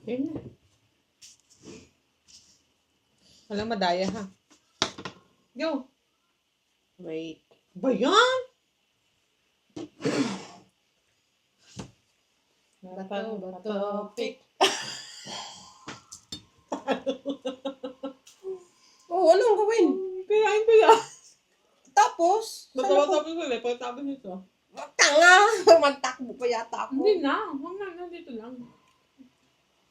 Yun na. Walang madaya ha. Go. Wait. Ba yan? Bato, pick. Oh, anong gawin? Kirain ko yan. Tapos? Bato ulit. Pagkatapos nito. Tanga! Magtakbo pa yata ako. Hindi na. Huwag na. Dito lang.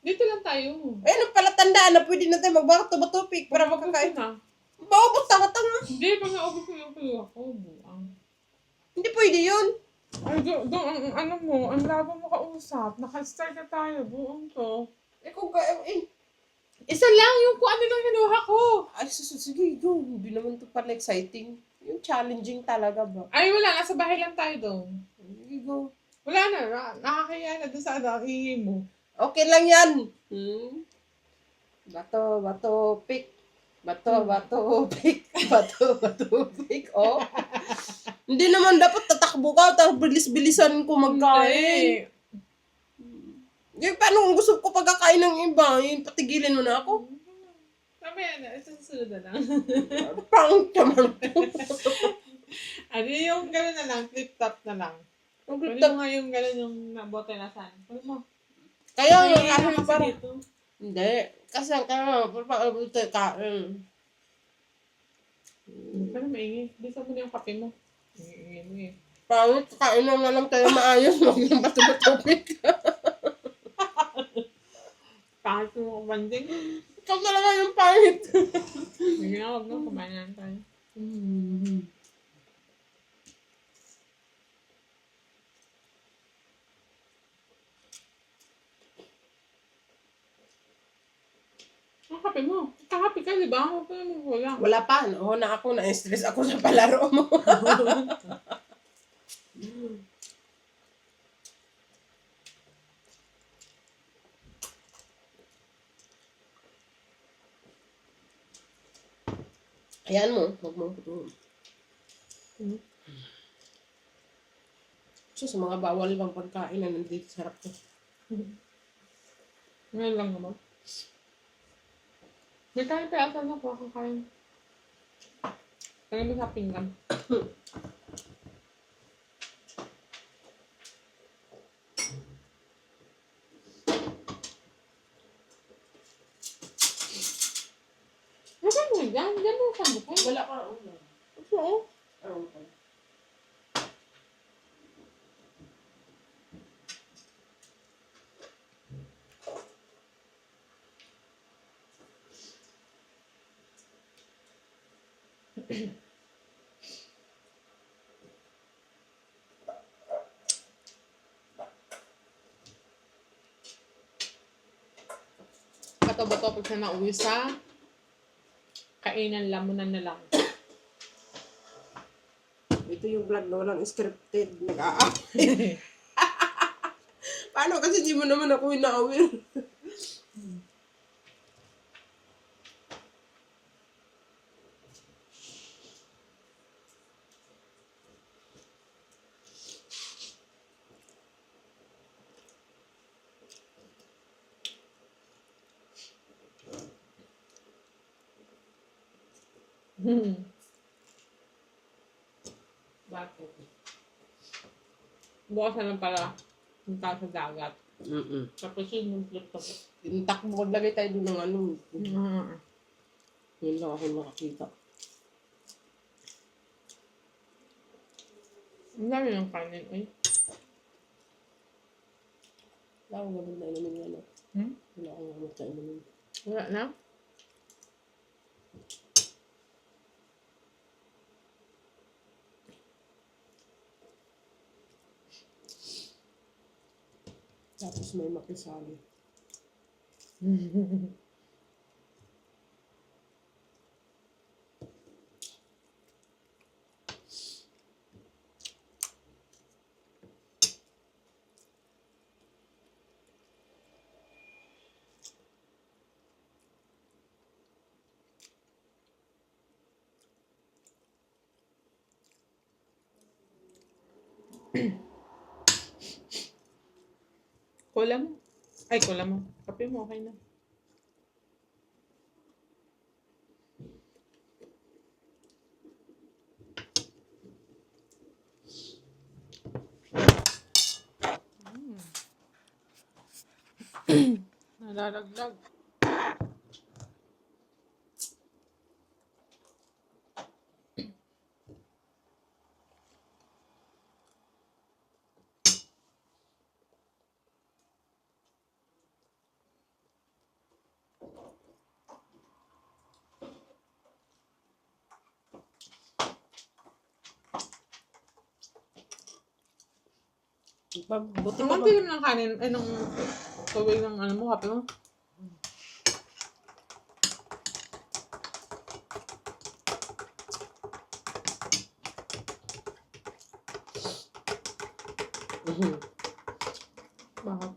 Dito lang tayo. Eh, ano pala tandaan na pwede na tayo magbato pick para makakain. na. Baobot tanga. Hindi, pag naubos ko yung kulo ako. Buang. Hindi pwede yun. Ay, ang ano mo, ang labo mo kausap. Naka-start na tayo. Buong to. Eh, kung Isa lang yung kung ano lang kinuha ko. ay, sige, go. Hindi naman to pala exciting. Yung challenging talaga ba? Ay, wala. Nasa bahay lang tayo doon. Sige, go. Wala na. Nakakaya na doon sa ano, ang ingin mo. Okay lang yan. Bato, pick. Bato, pick. Bato, pick. Oh. Hindi naman dapat tatakbo ka, tapos bilis-bilisan ko magkain. Yung paano kung gusto ko pagkakain ng iba, yung patigilin mo na ako? Mamaya na. Ito susunod na lang. Pang naman. Ano yung gano'n na lang. Flip-top na lang. Ang Pwede ganda. mo nga yung gano'n yung bote na saan. Pwede mo. Kaya Ay, ano kasi parang, dito. hindi. Kasi kaya parang kain. Pero maingay. Bisa mo na yung kape mo. Ingay mo eh. Parang kain na lang tayo maayos, huwag yung bato-bato-pick. Pangit mo kabanding. Ikaw talaga yung pangit. Sige na, huwag mo. Kumain na lang tayo. Ang kape mo. Kakape ka, di ba? Huwag ka naman kulang. Wala pa. Oo na ako, na-stress ako sa palaro mo. Ayan mo, huwag mo putuhin. So, sa mga bawal bang pagkain na nandito sa harap ko. Ngayon lang naman. May kain pa yata na po. Kakain. Lagay mo sa pinggan. Lagay mo dyan. Dyan mo sa buko. Wala ka. Oo. Okay. Kato-bato pag siya nauwi sa kainan lamunan na lang. Ito yung vlog na walang scripted. Paano kasi di mo naman ako inaawil? Bakit? Bukas na lang pala punta sa dagat. Tapos yun yung flip-top. Yung takbo, lagay tayo doon ng ano. Yun lang ako nakakita. Ang dami ng kanin. Ay. Wala akong gamot na inumin yan. Wala akong gamot na inumin. Wala na? Tapos may makisali. Kulang. Ay, kulang mo. Kape mo, okay na. Nalalaglag. Buti Ang pa konti lang ng kanin, ay ng tubig ng ano mo, kape mo. Bakit?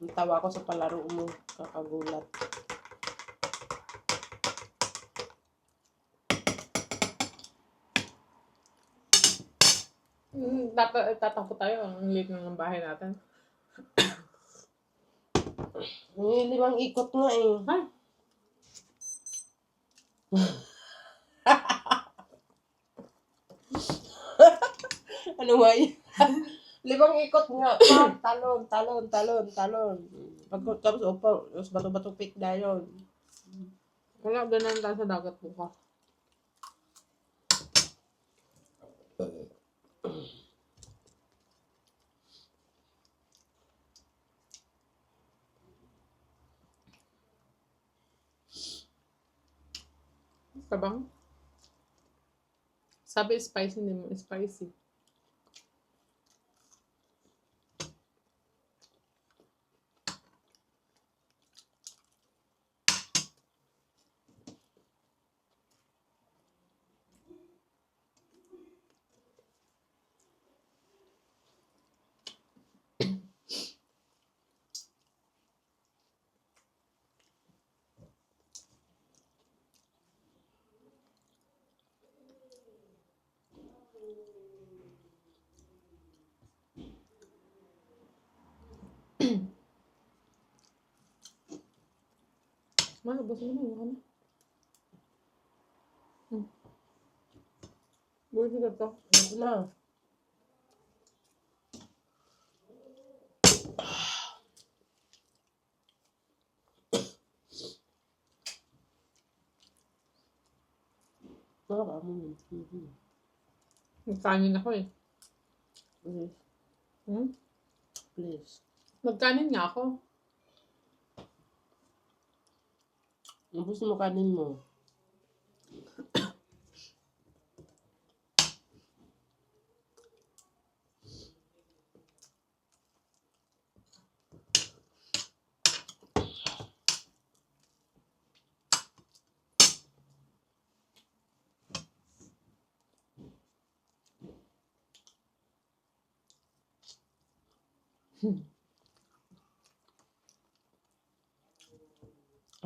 Ang tawa ko sa palaro mo, kakagulat. Tatakbo tayo. Ang liit ng bahay natin. May 5 ikot nga eh. Ay! Ano nga yun? 5 ikot nga. Talon, talon, talon, talon. Pagkatapos upo, tapos bato-bato pick na yun. Wala, doon lang tayo sa dagat bukas. Kabang? Sabi spicy, hindi mo spicy. Malabas mo na, baka na. Buhay sila to. Ano na? Nakakamoy. Nagkanin ako eh. Please. Hmm? Please. Nagkanin nga ako. Ubus mo kanin mo.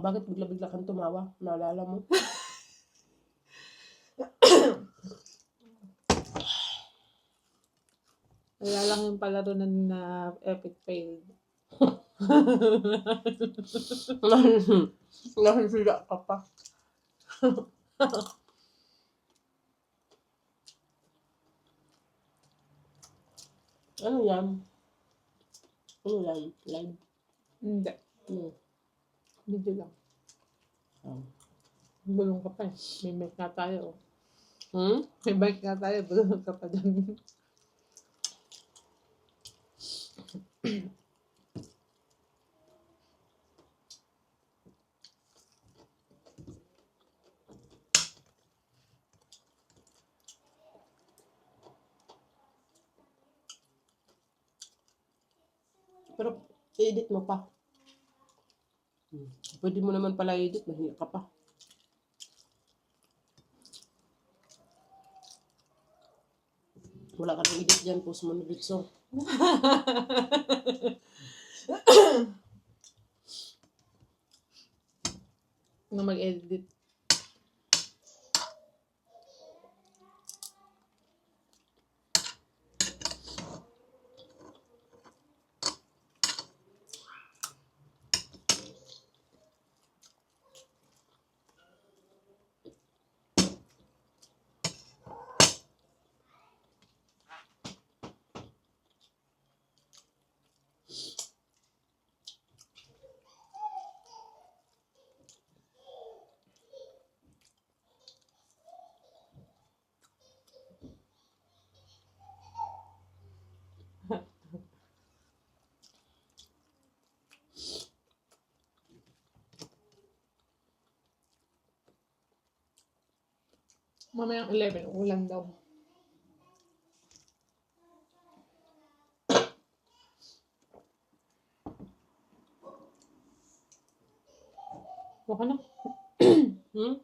Bakit bigla-bigla kang tumawa? Naalala mo? Kaya lang yung palaro na epic fail. Nakisiga ka pa. Ano yan? Ano yan? Live? Hindi. Ano? Video lang. Oh. Bulong ka pa eh. May mic nga tayo. May mic nga tayo. Bulong ka pa dyan. Pero edit mo pa. Pwede mo naman pala edit, mahiya ka pa. Wala ka nang edit dyan, post mo na dito. Na mag-edit. Mamayang 11, ulan daw. Baka na. Hmm?